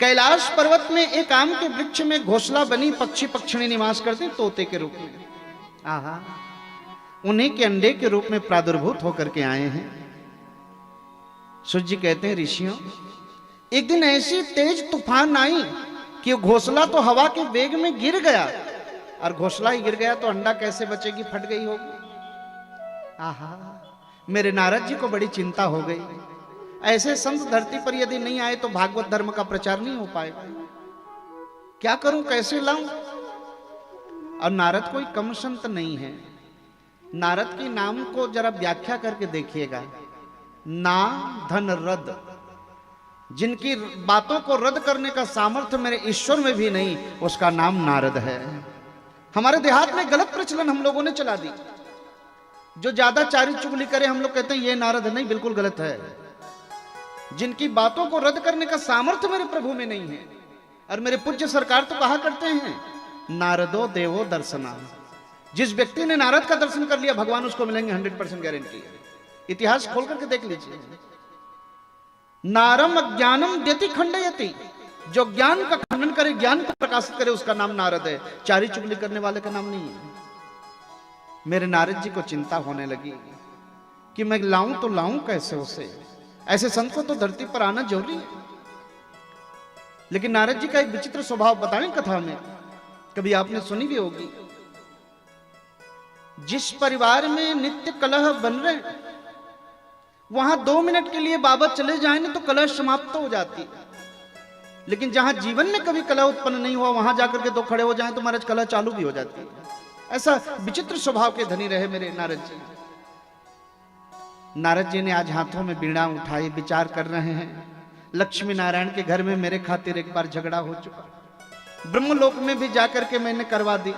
कैलाश पर्वत में एक आम के वृक्ष में घोंसला बनी पक्षी पक्षिणी निवास करते तोते के रूप में। आहा, उन्हीं के अंडे के रूप में प्रादुर्भूत होकर के आए हैं। सूर्य जी कहते हैं, ऋषियों, एक दिन ऐसी तेज तूफान आई कि घोंसला तो हवा के वेग में गिर गया, और घोंसला ही गिर गया तो अंडा कैसे बचेगी, फट गई होगी। आहा, मेरे नारद जी को बड़ी चिंता हो गई। ऐसे संत धरती पर यदि नहीं आए तो भागवत धर्म का प्रचार नहीं हो पाएगा। क्या करूं, कैसे लाऊं? और नारद कोई कम संत नहीं है। नारद के नाम को जरा व्याख्या करके देखिएगा। ना धन रद, जिनकी बातों को रद्द करने का सामर्थ्य मेरे ईश्वर में भी नहीं, उसका नाम नारद है। हमारे देहात में गलत प्रचलन हम लोगों ने चला दी। जो ज्यादा चारी चुगली करे हम लोग कहते हैं ये नारद नहीं, बिल्कुल गलत है। जिनकी बातों को रद्द करने का सामर्थ्य मेरे प्रभु में नहीं है। और मेरे पूज्य सरकार तो कहा करते हैं, नारदो देवो दर्शना। जिस व्यक्ति ने नारद का दर्शन कर लिया भगवान उसको मिलेंगे, 100% गारंटी। इतिहास खोल करके देख लीजिए। नारम अज्ञानम द्यति खंडयति, जो ज्ञान का खंडन करे, ज्ञान को प्रकाशित करे, उसका नाम नारद है। चारी चुगली करने वाले का नाम नहीं है। मेरे नारद जी को चिंता होने लगी कि मैं लाऊं तो लाऊं कैसे उसे। ऐसे संत को तो धरती पर आना जरूरी है। लेकिन नारद जी का एक विचित्र स्वभाव बताएं कथा में, कभी आपने सुनी भी होगी। जिस परिवार में नित्य कलह बन रहे, वहां 2 मिनट के लिए बाबा चले जाएं ना तो कलह समाप्त हो जाती। लेकिन जहां जीवन में कभी कलह उत्पन्न नहीं हुआ, वहां जाकर के 2 खड़े हो जाएं तो महाराज कलह चालू भी हो जाती है। ऐसा विचित्र स्वभाव के धनी रहे मेरे नारद जी। नारद जी ने आज हाथों में बीड़ा उठाई, विचार कर रहे हैं। लक्ष्मी नारायण के घर में मेरे खातिर एक बार झगड़ा हो चुका, ब्रह्मलोक में भी जाकर के मैंने करवा दी,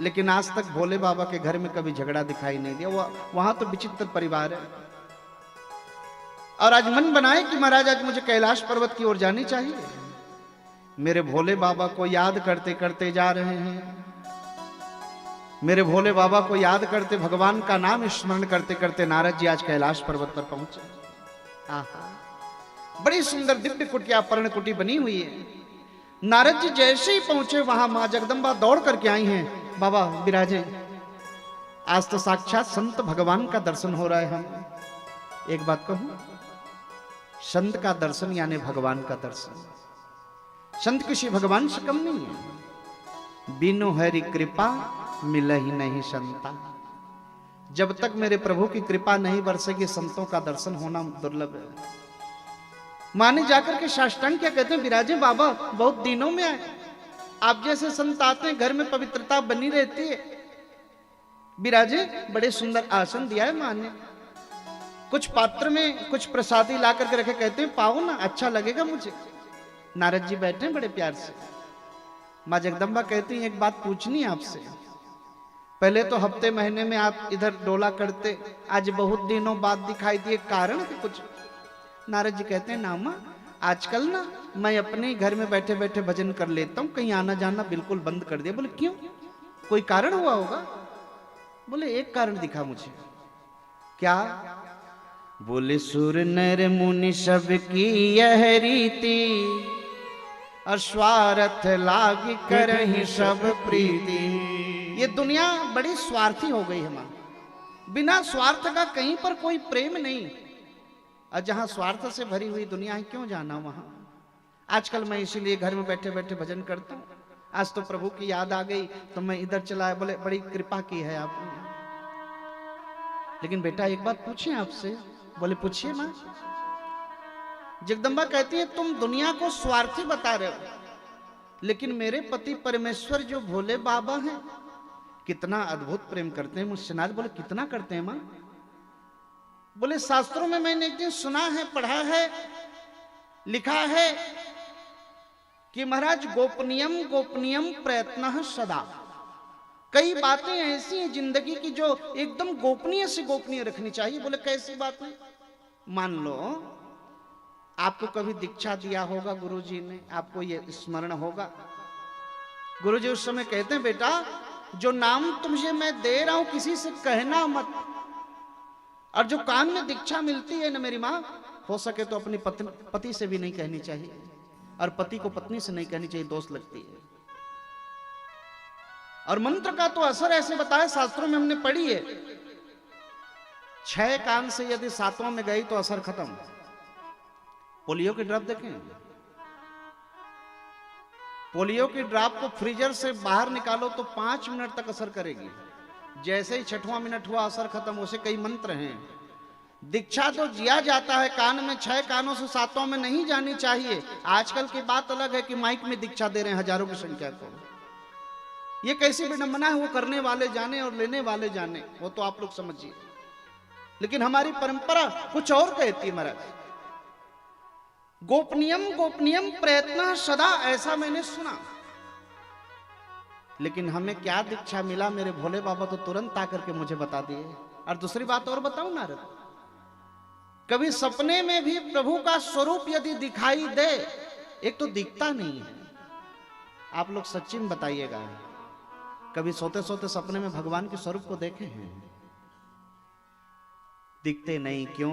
लेकिन आज तक भोले बाबा के घर में कभी झगड़ा दिखाई नहीं दिया। वहां तो विचित्र परिवार है। और आज मन बनाए कि महाराज आज मुझे कैलाश पर्वत की ओर जानी चाहिए। मेरे भोले बाबा को याद करते करते जा रहे हैं। मेरे भोले बाबा को याद करते, भगवान का नाम स्मरण करते करते नारद जी आज कैलाश पर्वत पर पहुंचे। आहा, बड़ी सुंदर दिव्य कुटिया, पर्ण कुटी बनी हुई है। नारद जी जैसे ही पहुंचे वहां मां जगदम्बा दौड़ करके आई हैं, बाबा विराजे, आज तो साक्षात संत भगवान का दर्शन हो रहा है। हम एक बात कहूं, संत का दर्शन यानी भगवान का दर्शन। संत किसी भगवान से कम नहीं है। बिनु हरि कृपा मिल ही नहीं संता। जब तक मेरे प्रभु की कृपा नहीं बरसेगी संतों का दर्शन होना दुर्लभ है। माने जाकर के साष्टांग क्या कहते हैं, विराजे बाबा बहुत दिनों में आए। आप जैसे संत आते हैं घर में पवित्रता बनी रहती है। विराजे, बड़े सुंदर आसन दिया है मां ने। कुछ पात्र में कुछ प्रसादी ला करके रखे, कहते हैं पाओ ना, अच्छा लगेगा मुझे। नारद जी बैठे बड़े प्यार से। मां जगदम्बा कहती हैं, एक बात पूछनी है आपसे। पहले तो हफ्ते महीने में आप इधर डोला करते, आज बहुत दिनों बाद दिखाई दिए, कारण है कुछ? नारद जी कहते हैं, ना मां, आजकल ना मैं अपने घर में बैठे बैठे भजन कर लेता हूं, कहीं आना जाना बिल्कुल बंद कर दिया। बोले क्यों, कोई कारण हुआ होगा? बोले एक कारण दिखा मुझे। क्या? बोले सुर नर मुनि सब की यह रीति, और स्वार्थ लाग करहि सब प्रीति। ये दुनिया बड़ी स्वार्थी हो गई है मां। बिना स्वार्थ का कहीं पर कोई प्रेम नहीं। और जहां स्वार्थ से भरी हुई दुनिया है, क्यों जाना वहां। आजकल मैं इसीलिए घर में बैठे बैठे भजन करता हूं। आज तो प्रभु की याद आ गई तो मैं इधर चला। बोले बड़ी कृपा की है आपने। लेकिन बेटा एक बात पूछें आपसे। बोले पूछिए मां। जगदम्बा कहती है, तुम दुनिया को स्वार्थी बता रहे हो, लेकिन मेरे पति परमेश्वर जो भोले बाबा हैं, कितना अद्भुत प्रेम करते हैं मुझसे। नारद बोले कितना करते हैं मां? बोले शास्त्रों में मैंने एक दिन सुना है, पढ़ा है, लिखा है कि महाराज गोपनीयम गोपनीयम प्रयत्न सदा। कई बातें ऐसी हैं जिंदगी की जो एकदम गोपनीय से गोपनीय रखनी चाहिए। बोले कैसी बातें? मान लो आपको कभी दीक्षा दिया होगा गुरुजी ने, आपको ये स्मरण होगा। गुरुजी उस समय कहते हैं, बेटा जो नाम तुमसे मैं दे रहा हूं किसी से कहना मत। और जो कान में दीक्षा मिलती है ना मेरी माँ, हो सके तो अपनी पति से भी नहीं कहनी चाहिए। और पति को पत्नी से नहीं कहनी चाहिए, दोष लगती है। और मंत्र का तो असर ऐसे बताया, शास्त्रों में हमने पढ़ी है, 6 कान से यदि 7वां में गई तो असर खत्म। पोलियो की ड्रॉप देखें, पोलियो की ड्रॉप को फ्रीजर से बाहर निकालो तो 5 मिनट तक असर करेगी। जैसे ही 6वां मिनट हुआ असर खत्म। उसे कई मंत्र हैं। दीक्षा तो जिया जाता है कान में, 6 कानों से 7वां में नहीं जानी चाहिए। आजकल की बात अलग है कि माइक में दीक्षा दे रहे हैं हजारों की संख्या को। ये कैसी विडंबना है, वो करने वाले जाने और लेने वाले जाने, वो तो आप लोग समझिए। लेकिन हमारी परंपरा कुछ और कहती है महाराज, गोपनीयम गोपनीयम प्रयत्न सदा, ऐसा मैंने सुना। लेकिन हमें क्या दीक्षा मिला, मेरे भोले बाबा तो तुरंत आकर के मुझे बता दिए। और दूसरी बात और बताऊं नारद, कभी सपने में भी प्रभु का स्वरूप यदि दिखाई दे, एक तो दिखता नहीं है, आप लोग सच्ची में बताइएगा, कभी सोते सोते सपने में भगवान के स्वरूप को देखे हैं? दिखते नहीं। क्यों?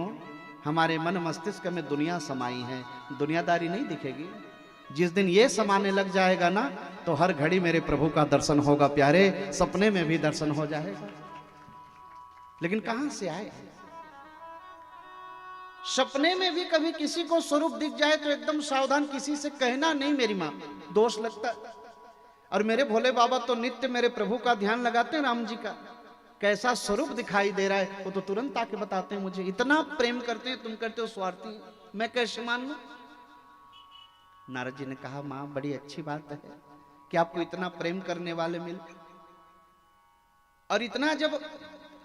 हमारे मन मस्तिष्क में दुनिया समाई है, दुनियादारी नहीं दिखेगी। जिस दिन ये समाने लग जाएगा ना, तो हर घड़ी मेरे प्रभु का दर्शन होगा प्यारे, सपने में भी दर्शन हो जाएगा। लेकिन कहां से आए? सपने में भी कभी किसी को स्वरूप दिख जाए तो एकदम सावधान, किसी से कहना नहीं मेरी मां, दोष लगता। और मेरे भोले बाबा तो नित्य मेरे प्रभु का ध्यान लगाते हैं, राम जी का कैसा स्वरूप दिखाई दे रहा है वो तो तुरंत आके बताते हैं मुझे। इतना प्रेम करते हैं, तुम करते हो स्वार्थी, मैं कैसे मान लूं? नारद जी ने कहा, मां बड़ी अच्छी बात है कि आपको इतना प्रेम करने वाले मिल, और इतना जब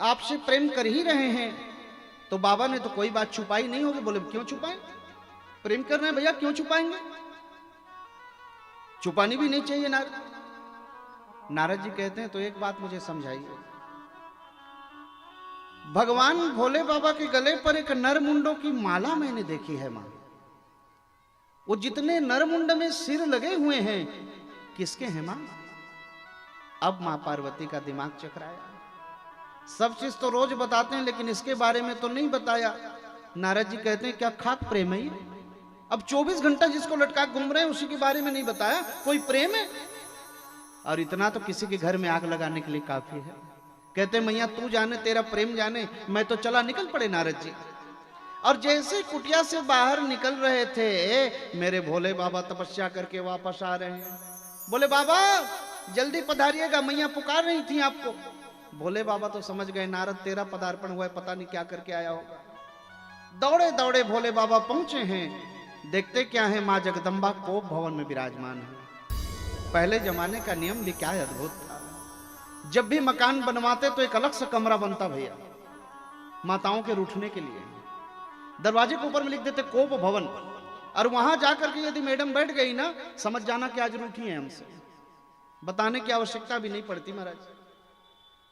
आपसे प्रेम कर ही रहे हैं तो बाबा ने तो कोई बात छुपाई नहीं होगी। बोले क्यों छुपाएं, प्रेम कर रहे हैं भैया, क्यों छुपाएंगे? छुपानी भी नहीं चाहिए। नारद जी कहते हैं तो एक बात मुझे समझाइए, भगवान भोले बाबा के गले पर एक नरमुंडों की माला मैंने देखी है मां। वो जितने नरमुंड में सिर लगे हुए हैं किसके हैं मां? अब मां पार्वती का दिमाग चकराया। सब चीज तो रोज बताते हैं लेकिन इसके बारे में तो नहीं बताया। नारद जी कहते हैं क्या खाक प्रेम है ये? अब 24 घंटा जिसको लटका घूम रहे हैं उसी के बारे में नहीं बताया, कोई प्रेम है? और इतना तो किसी के घर में आग लगाने के लिए काफी है। कहते मैया तू जाने, तेरा प्रेम जाने, मैं तो चला। निकल पड़े नारद जी। और जैसे कुटिया से बाहर निकल रहे थे, मेरे भोले बाबा तपस्या करके वापस आ रहे हैं। बोले बाबा जल्दी पधारिएगा, मैया पुकार रही थी आपको। भोले बाबा तो समझ गए नारद तेरा पदार्पण हुआ है, पता नहीं क्या करके आया होगा। दौड़े दौड़े भोले बाबा पहुंचे हैं। देखते क्या है, मां जगदम्बा कोप भवन में विराजमान है। पहले जमाने का नियम भी क्या अद्भुत था। जब भी मकान बनवाते तो एक अलग सा कमरा बनता भैया, माताओं के रूठने के लिए। दरवाजे के ऊपर में लिख देते कोप भवन, और वहां जाकर के यदि मैडम बैठ गई ना, समझ जाना कि आज रूठी है हमसे। बताने की आवश्यकता भी नहीं पड़ती महाराज।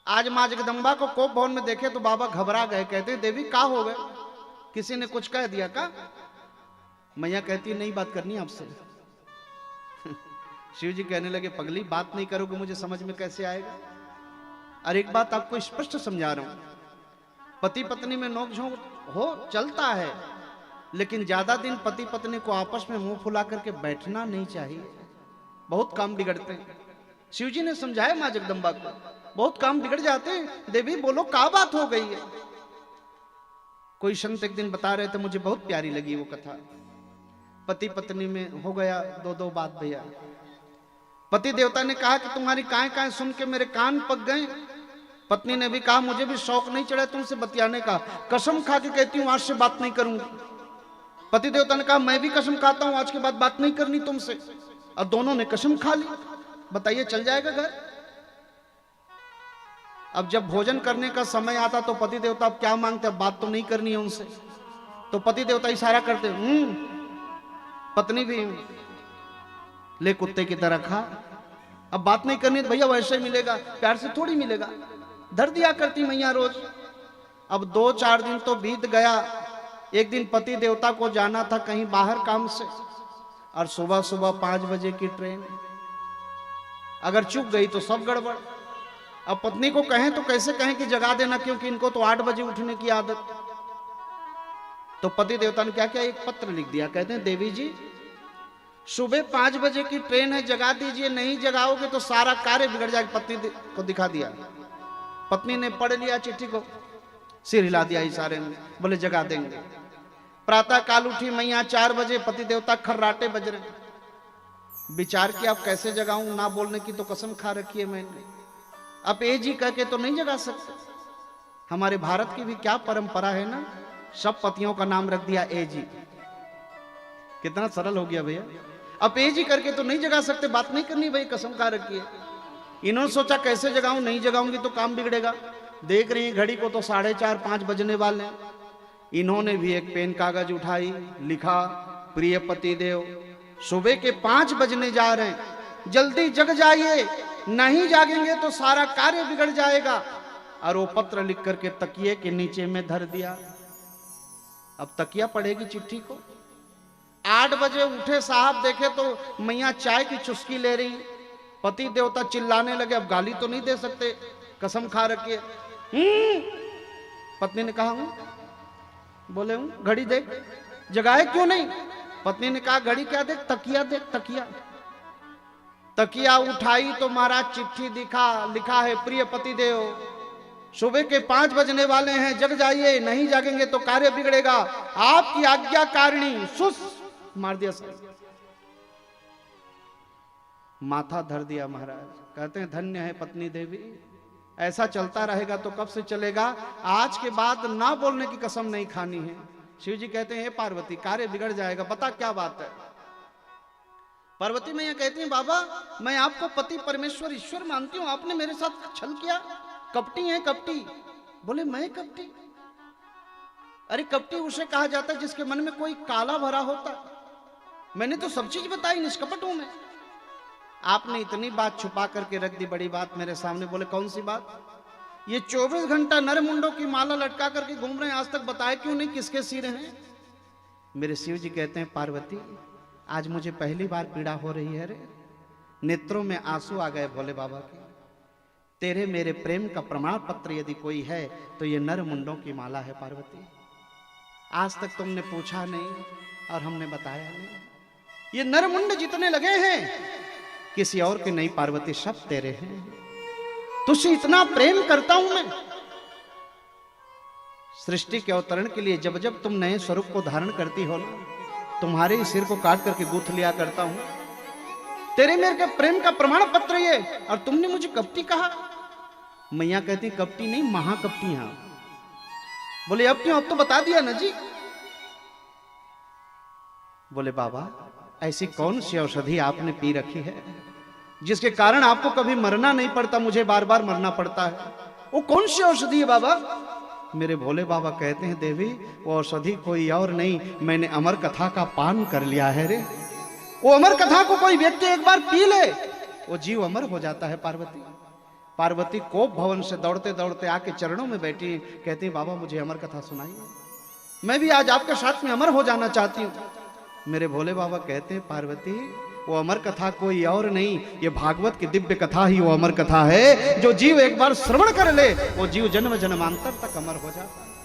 आज मां जगदम्बा को कोप भवन में देखे तो बाबा घबरा गए। कहते देवी का हो गए, किसी ने कुछ कह दिया का? मैया कहती नहीं बात करनी आपसे। शिव जी कहने लगे पगली बात नहीं करोगे मुझे समझ में कैसे आएगा? और एक बात आपको स्पष्ट समझा रहा हूं, पति पत्नी में नोकझोंक हो चलता है, लेकिन ज्यादा दिन पति पत्नी को आपस में मुंह फुला करके बैठना नहीं चाहिए, बहुत काम बिगड़ते हैं। शिव जी ने समझाया मां जगदम्बा को, बहुत काम बिगड़ जाते हैं। देवी बोलो क्या बात हो गई है? कोई संत एक दिन बता रहे थे, मुझे बहुत प्यारी लगी वो कथा। पति पत्नी में हो गया दो बात भैया। पति देवता ने कहा कि तुम्हारी काहे काहे सुन के मेरे कान पक गए। पत्नी ने भी कहा मुझे भी शौक नहीं चढ़ा तुमसे बतियाने का, कसम खा के कहती हूं आज से बात नहीं करूंगी। पति देवता ने कहा मैं भी कसम खाता हूं आज के बाद बात नहीं करनी तुमसे। और दोनों ने कसम खा ली। बताइए चल जाएगा घर? अब जब भोजन करने का समय आता तो पति देवता अब क्या मांगते, अब बात तो नहीं करनी है उनसे, तो पति देवता इशारा करते पत्नी भी ले कुत्ते की तरह खा। अब बात नहीं करनी तो भैया वैसे मिलेगा, प्यार से थोड़ी मिलेगा। धर दिया करती मैया रोज। अब 2-4 दिन तो बीत गया। एक दिन पति देवता को जाना था कहीं बाहर काम से, और सुबह सुबह 5 बजे की ट्रेन। अगर चूक गई तो सब गड़बड़। अब पत्नी को कहें तो कैसे कहें कि जगा देना, क्योंकि इनको तो 8 बजे उठने की आदत। तो पति देवता ने क्या किया, एक पत्र लिख दिया। कहते हैं देवी जी सुबह 5 बजे की ट्रेन है, जगा दीजिए, नहीं जगाओगे तो सारा कार्य बिगड़ जाएगा। पत्नी को दिखा दिया, पत्नी ने पढ़ लिया चिट्ठी को, सिर हिला दिया इशारे में, बोले जगा देंगे। प्रातः काल उठी मैया 4 बजे, पति देवता खर्राटे बज रहे। विचार किया अब कैसे जगाऊं, ना बोलने की तो कसम खा रखी है मैंने, अब ए जी कह के तो नहीं जगा सकते। हमारे भारत की भी क्या परंपरा है ना, सब पतियों का नाम रख दिया ए जी। कितना सरल हो गया भैया, अब ए जी करके तो नहीं जगा सकते, बात नहीं करनी भाई, कसम खा रखी है। इन्होंने सोचा कैसे जगाऊं, नहीं जगाऊंगी तो काम बिगड़ेगा। देख रही घड़ी को तो 4:30-5 बजने वाले। इन्होंने भी एक पेन कागज उठाई, लिखा प्रिय पति देव, सुबह के 5 बजने जा रहे हैं, जल्दी जग जाइए, नहीं जागेंगे तो सारा कार्य बिगड़ जाएगा। और वो पत्र लिख करके तकिए के नीचे में धर दिया। अब तकिया पढ़ेगी चिट्ठी को। 8 बजे उठे साहब, देखे तो मैया चाय की चुस्की ले रही। पति देवता चिल्लाने लगे, अब गाली तो नहीं दे सकते, कसम खा रखी है। पत्नी ने कहा हूं, बोले हूं, घड़ी देख, जगाए क्यों नहीं? पत्नी ने कहा घड़ी क्या देख, तकिया देख, तकिया। तकिया उठाई तो महाराज चिट्ठी दिखा, लिखा है प्रिय पति देव, सुबह के 5 बजने वाले हैं, जग जाइए, नहीं जागेंगे तो कार्य बिगड़ेगा, आपकी आज्ञाकारिणी। सुस मार दिया सर, माथा धर दिया महाराज। कहते हैं धन्य है पत्नी देवी, ऐसा चलता रहेगा तो कब से चलेगा, आज के बाद ना बोलने की कसम नहीं खानी है। शिव जी कहते हैं पार्वती कार्य बिगड़ जाएगा, बता क्या बात है। पार्वती मैया कहती हैं बाबा मैं आपको पति परमेश्वर ईश्वर मानती हूं, आपने मेरे साथ छल किया, कपटी है कपटी। बोले मैं कपटी? अरे कपटी उसे कहा जाता है जिसके मन में कोई काला भरा होता, मैंने तो सब चीज बताई, निष्कपट हूं मैं। आपने इतनी बात छुपा करके रख दी, बड़ी बात मेरे सामने। बोले कौन सी बात? ये 24 घंटा नर मुंडों की माला लटका करके घूम रहे हैं, आज तक बताए क्यों नहीं किसके सिर हैं? मेरे शिव जी कहते हैं पार्वती आज मुझे पहली बार पीड़ा हो रही है रे, नेत्रों में आंसू आ गए भोले बाबा के। तेरे मेरे प्रेम का प्रमाण पत्र यदि कोई है तो ये नर मुंडों की माला है पार्वती। आज तक तुमने पूछा नहीं और हमने बताया नहीं। ये नर मुंड जितने लगे हैं किसी और के नहीं पार्वती, सब तेरे हैं। तुझसे इतना प्रेम करता हूं मैं। सृष्टि के अवतरण के लिए जब जब तुम नए स्वरूप को धारण करती हो ना, तुम्हारे सिर को काट करके गूंथ लिया करता हूं। तेरे मेरे के प्रेम का प्रमाण पत्र ये, और तुमने मुझे कपटी कहा। मैया कहती कपटी नहीं, महाकपटी। यहां बोले अब क्यों, अब तो बता दिया ना जी। बोले बाबा ऐसी कौन सी औषधि आपने पी रखी है जिसके कारण आपको कभी मरना नहीं पड़ता, मुझे बार बार मरना पड़ता है? वो कौन सी औषधि है बाबा? मेरे भोले बाबा कहते हैं देवी वो औषधि कोई और नहीं, मैंने अमर कथा का पान कर लिया है रे। वो अमर कथा को कोई व्यक्ति एक बार पी ले वो जीव अमर हो जाता है पार्वती। पार्वती कोप भवन से दौड़ते दौड़ते आके चरणों में बैठी, कहती बाबा मुझे अमर कथा सुनाइए, मैं भी आज आपके साथ में अमर हो जाना चाहती हूँ। मेरे भोले बाबा कहते हैं पार्वती वो अमर कथा कोई और नहीं, ये भागवत की दिव्य कथा ही वो अमर कथा है। जो जीव एक बार श्रवण कर ले वो जीव जन्म जन्मांतर तक अमर हो जाता है।